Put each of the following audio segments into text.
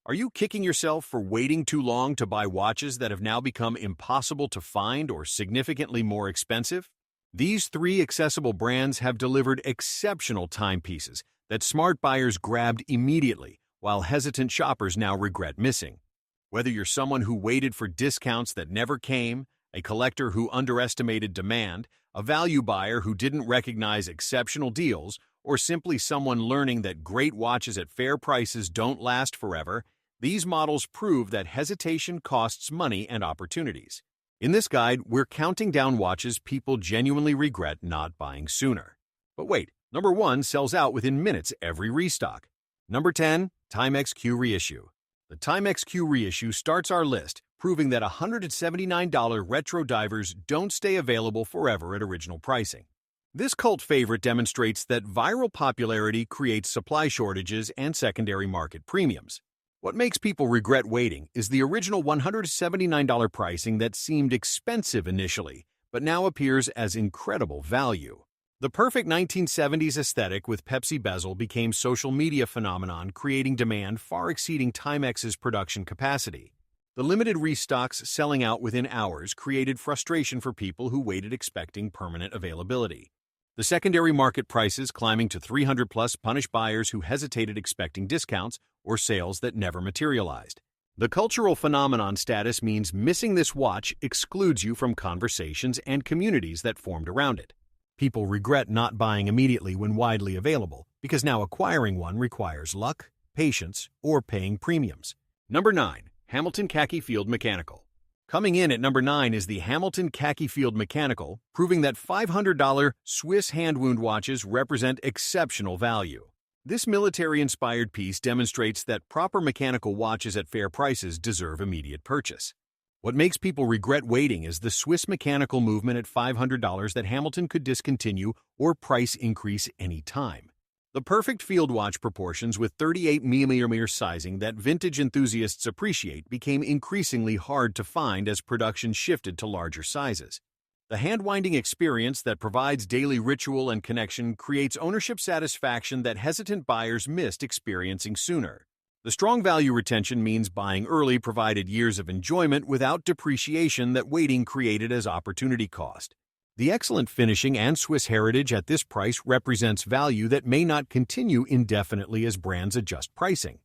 Are you kicking yourself for waiting too long to buy watches that have now become impossible to find or significantly more expensive? These three accessible brands have delivered exceptional timepieces that smart buyers grabbed immediately, while hesitant shoppers now regret missing. Whether you're someone who waited for discounts that never came, a collector who underestimated demand, a value buyer who didn't recognize exceptional deals, or simply someone learning that great watches at fair prices don't last forever, these models prove that hesitation costs money and opportunities. In this guide, we're counting down watches people genuinely regret not buying sooner. But wait, number 1 sells out within minutes every restock. Number 10, Timex Q Reissue. The Timex Q Reissue starts our list, proving that $179 retro divers don't stay available forever at original pricing. This cult favorite demonstrates that viral popularity creates supply shortages and secondary market premiums. What makes people regret waiting is the original $179 pricing that seemed expensive initially, but now appears as incredible value. The perfect 1970s aesthetic with Pepsi bezel became social media phenomenon, creating demand far exceeding Timex's production capacity. The limited restocks selling out within hours created frustration for people who waited expecting permanent availability. The secondary market prices climbing to $300+ punished buyers who hesitated expecting discounts or sales that never materialized. The cultural phenomenon status means missing this watch excludes you from conversations and communities that formed around it. People regret not buying immediately when widely available because now acquiring one requires luck, patience, or paying premiums. Number 9. Hamilton Khaki Field Mechanical. Coming in at number 9 is the Hamilton Khaki Field Mechanical, proving that $500 Swiss hand wound watches represent exceptional value. This military-inspired piece demonstrates that proper mechanical watches at fair prices deserve immediate purchase. What makes people regret waiting is the Swiss mechanical movement at $500 that Hamilton could discontinue or price increase any time. The perfect field watch proportions with 38mm sizing that vintage enthusiasts appreciate became increasingly hard to find as production shifted to larger sizes. The hand-winding experience that provides daily ritual and connection creates ownership satisfaction that hesitant buyers missed experiencing sooner. The strong value retention means buying early provided years of enjoyment without depreciation that waiting created as opportunity cost. The excellent finishing and Swiss heritage at this price represents value that may not continue indefinitely as brands adjust pricing.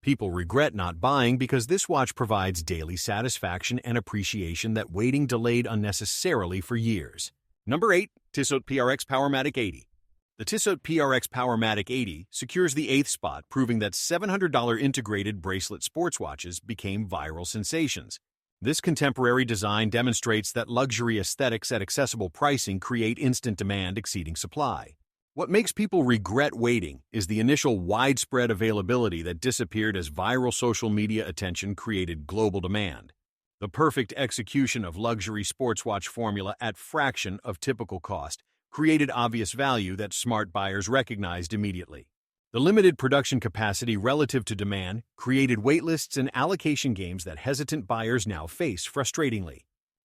People regret not buying because this watch provides daily satisfaction and appreciation that waiting delayed unnecessarily for years. Number 8. Tissot PRX Powermatic 80. The Tissot PRX Powermatic 80 secures the 8th spot, proving that $700 integrated bracelet sports watches became viral sensations. This contemporary design demonstrates that luxury aesthetics at accessible pricing create instant demand exceeding supply. What makes people regret waiting is the initial widespread availability that disappeared as viral social media attention created global demand. The perfect execution of luxury sports watch formula at fraction of typical cost created obvious value that smart buyers recognized immediately. The limited production capacity relative to demand created waitlists and allocation games that hesitant buyers now face frustratingly.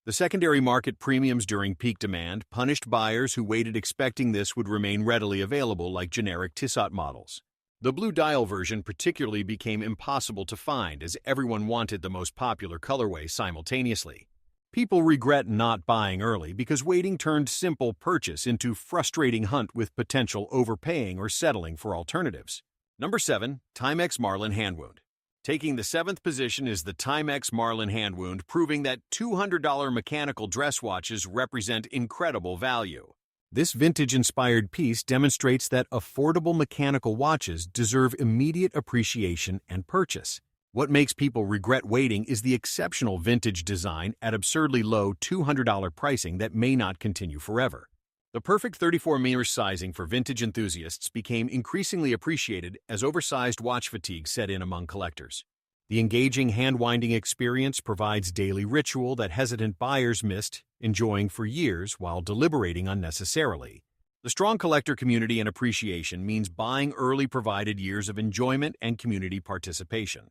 The secondary market premiums during peak demand punished buyers who waited expecting this would remain readily available like generic Tissot models. The blue dial version particularly became impossible to find as everyone wanted the most popular colorway simultaneously. People regret not buying early because waiting turned simple purchase into frustrating hunt with potential overpaying or settling for alternatives. Number 7. Timex Marlin Handwound. Taking the 7th position is the Timex Marlin Handwound, proving that $200 mechanical dress watches represent incredible value. This vintage-inspired piece demonstrates that affordable mechanical watches deserve immediate appreciation and purchase. What makes people regret waiting is the exceptional vintage design at absurdly low $200 pricing that may not continue forever. The perfect 34mm sizing for vintage enthusiasts became increasingly appreciated as oversized watch fatigue set in among collectors. The engaging hand-winding experience provides daily ritual that hesitant buyers missed, enjoying for years while deliberating unnecessarily. The strong collector community and appreciation means buying early provided years of enjoyment and community participation.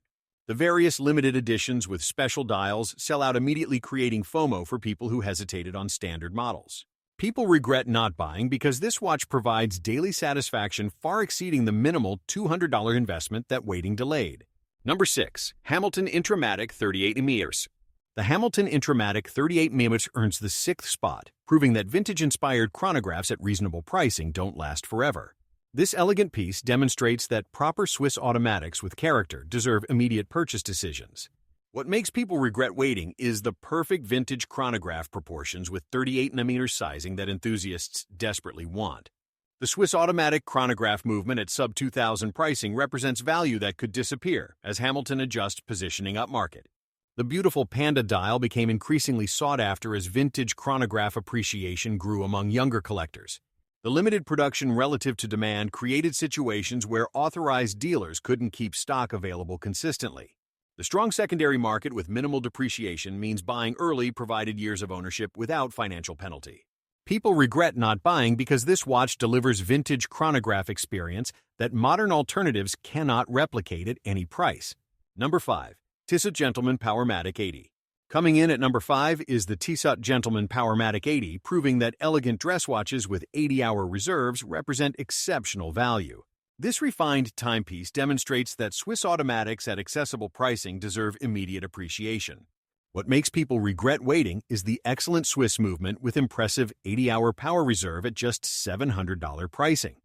The various limited editions with special dials sell out immediately, creating FOMO for people who hesitated on standard models. People regret not buying because this watch provides daily satisfaction far exceeding the minimal $200 investment that waiting delayed. Number 6. Hamilton Intramatic 38 mm. The Hamilton Intramatic 38 mm earns the 6th spot, proving that vintage-inspired chronographs at reasonable pricing don't last forever. This elegant piece demonstrates that proper Swiss automatics with character deserve immediate purchase decisions. What makes people regret waiting is the perfect vintage chronograph proportions with 38mm sizing that enthusiasts desperately want. The Swiss automatic chronograph movement at sub-$2,000 pricing represents value that could disappear as Hamilton adjusts positioning upmarket. The beautiful Panda dial became increasingly sought after as vintage chronograph appreciation grew among younger collectors. The limited production relative to demand created situations where authorized dealers couldn't keep stock available consistently. The strong secondary market with minimal depreciation means buying early provided years of ownership without financial penalty. People regret not buying because this watch delivers vintage chronograph experience that modern alternatives cannot replicate at any price. Number 5. Tissot Gentleman Powermatic 80. Coming in at number 5 is the Tissot Gentleman Powermatic 80, proving that elegant dress watches with 80-hour reserves represent exceptional value. This refined timepiece demonstrates that Swiss automatics at accessible pricing deserve immediate appreciation. What makes people regret waiting is the excellent Swiss movement with impressive 80-hour power reserve at just $700 pricing.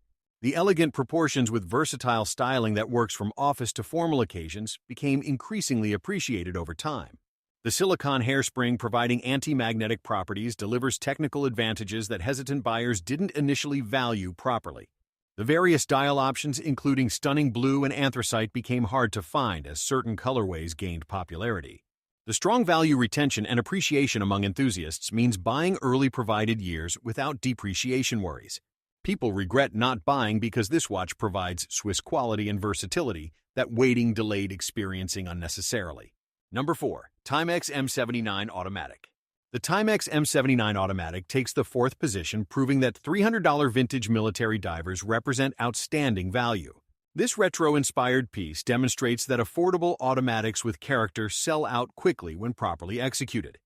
The elegant proportions with versatile styling that works from office to formal occasions became increasingly appreciated over time. The silicone hairspring providing anti-magnetic properties delivers technical advantages that hesitant buyers didn't initially value properly. The various dial options, including stunning blue and anthracite, became hard to find as certain colorways gained popularity. The strong value retention and appreciation among enthusiasts means buying early provided years without depreciation worries. People regret not buying because this watch provides Swiss quality and versatility that waiting delayed experiencing unnecessarily. Number 4. Timex M79 Automatic. The Timex M79 Automatic takes the 4th position, proving that $300 vintage military divers represent outstanding value. This retro-inspired piece demonstrates that affordable automatics with character sell out quickly when properly executed.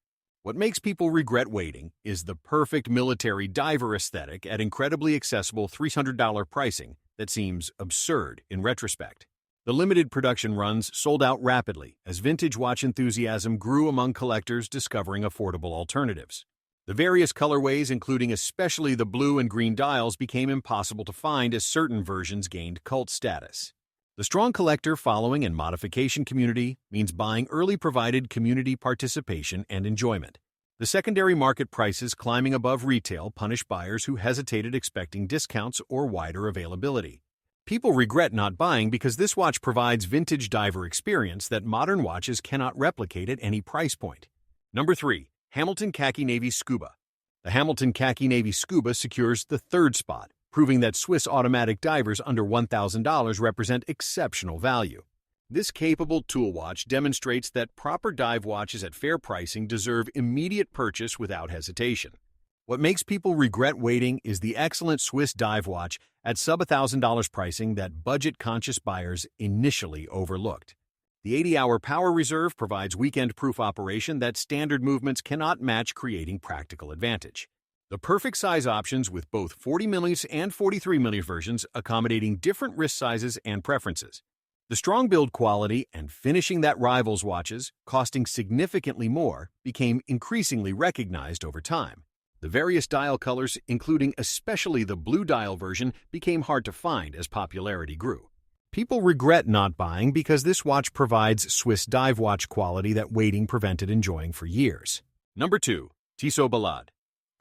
What makes people regret waiting is the perfect military diver aesthetic at incredibly accessible $300 pricing that seems absurd in retrospect. The limited production runs sold out rapidly as vintage watch enthusiasm grew among collectors discovering affordable alternatives. The various colorways, including especially the blue and green dials, became impossible to find as certain versions gained cult status. The strong collector following and modification community means buying early provided community participation and enjoyment. The secondary market prices climbing above retail punish buyers who hesitated expecting discounts or wider availability. People regret not buying because this watch provides vintage diver experience that modern watches cannot replicate at any price point. Number 3. Hamilton Khaki Navy Scuba. The Hamilton Khaki Navy Scuba secures the 3rd spot, proving that Swiss automatic divers under $1,000 represent exceptional value. This capable tool watch demonstrates that proper dive watches at fair pricing deserve immediate purchase without hesitation. What makes people regret waiting is the excellent Swiss dive watch at sub-$1,000 pricing that budget-conscious buyers initially overlooked. The 80-hour power reserve provides weekend-proof operation that standard movements cannot match, creating practical advantage. The perfect size options with both 40mm and 43mm versions accommodating different wrist sizes and preferences. The strong build quality and finishing that rivals watches, costing significantly more, became increasingly recognized over time. The various dial colors, including especially the blue dial version, became hard to find as popularity grew. People regret not buying because this watch provides Swiss dive watch quality that waiting prevented enjoying for years. Number 2. Tissot Balade.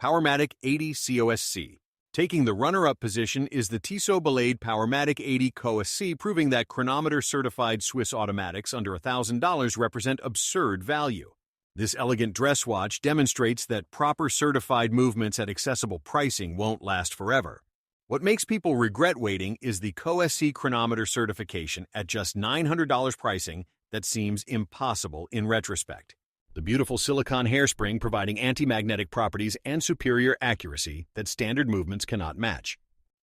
Powermatic 80 COSC. Taking the runner-up position is the Tissot Balade Powermatic 80 COSC, proving that chronometer-certified Swiss automatics under $1,000 represent absurd value. This elegant dress watch demonstrates that proper certified movements at accessible pricing won't last forever. What makes people regret waiting is the COSC chronometer certification at just $900 pricing that seems impossible in retrospect. The beautiful silicone hairspring providing anti-magnetic properties and superior accuracy that standard movements cannot match.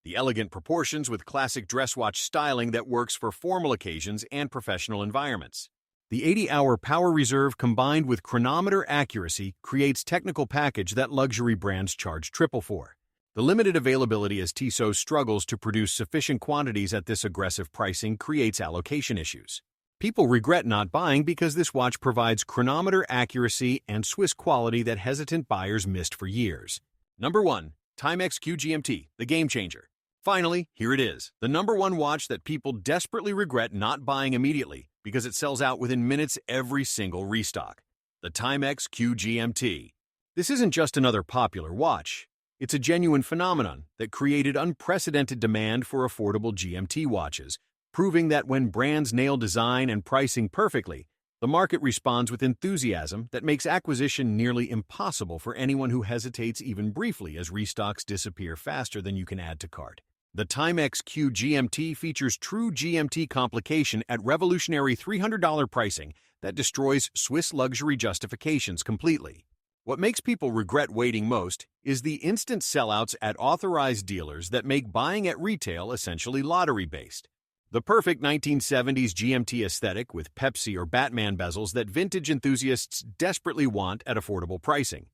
The elegant proportions with classic dress watch styling that works for formal occasions and professional environments. The 80-hour power reserve combined with chronometer accuracy creates technical package that luxury brands charge triple for. The limited availability as Tissot struggles to produce sufficient quantities at this aggressive pricing creates allocation issues. People regret not buying because this watch provides chronometer accuracy and Swiss quality that hesitant buyers missed for years. Number 1. Timex QGMT, the game changer. Finally, here it is, the number one watch that people desperately regret not buying immediately because it sells out within minutes every single restock. The Timex QGMT. This isn't just another popular watch. It's a genuine phenomenon that created unprecedented demand for affordable GMT watches, proving that when brands nail design and pricing perfectly, the market responds with enthusiasm that makes acquisition nearly impossible for anyone who hesitates even briefly as restocks disappear faster than you can add to cart. The Timex Q GMT features true GMT complication at revolutionary $300 pricing that destroys Swiss luxury justifications completely. What makes people regret waiting most is the instant sellouts at authorized dealers that make buying at retail essentially lottery-based. The perfect 1970s GMT aesthetic with Pepsi or Batman bezels that vintage enthusiasts desperately want at affordable pricing.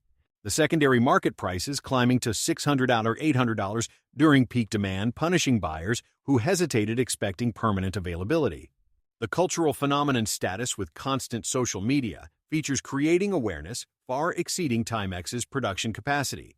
The secondary market prices climbing to $600 or $800 during peak demand, punishing buyers who hesitated expecting permanent availability. The cultural phenomenon status with constant social media features creating awareness far exceeding Timex's production capacity.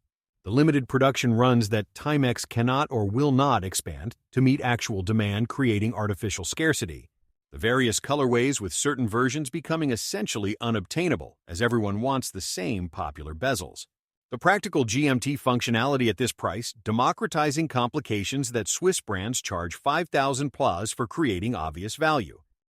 The limited production runs that Timex cannot or will not expand to meet actual demand, creating artificial scarcity. The various colorways with certain versions becoming essentially unobtainable as everyone wants the same popular bezels. The practical GMT functionality at this price, democratizing complications that Swiss brands charge $5,000 plus for, creating obvious value.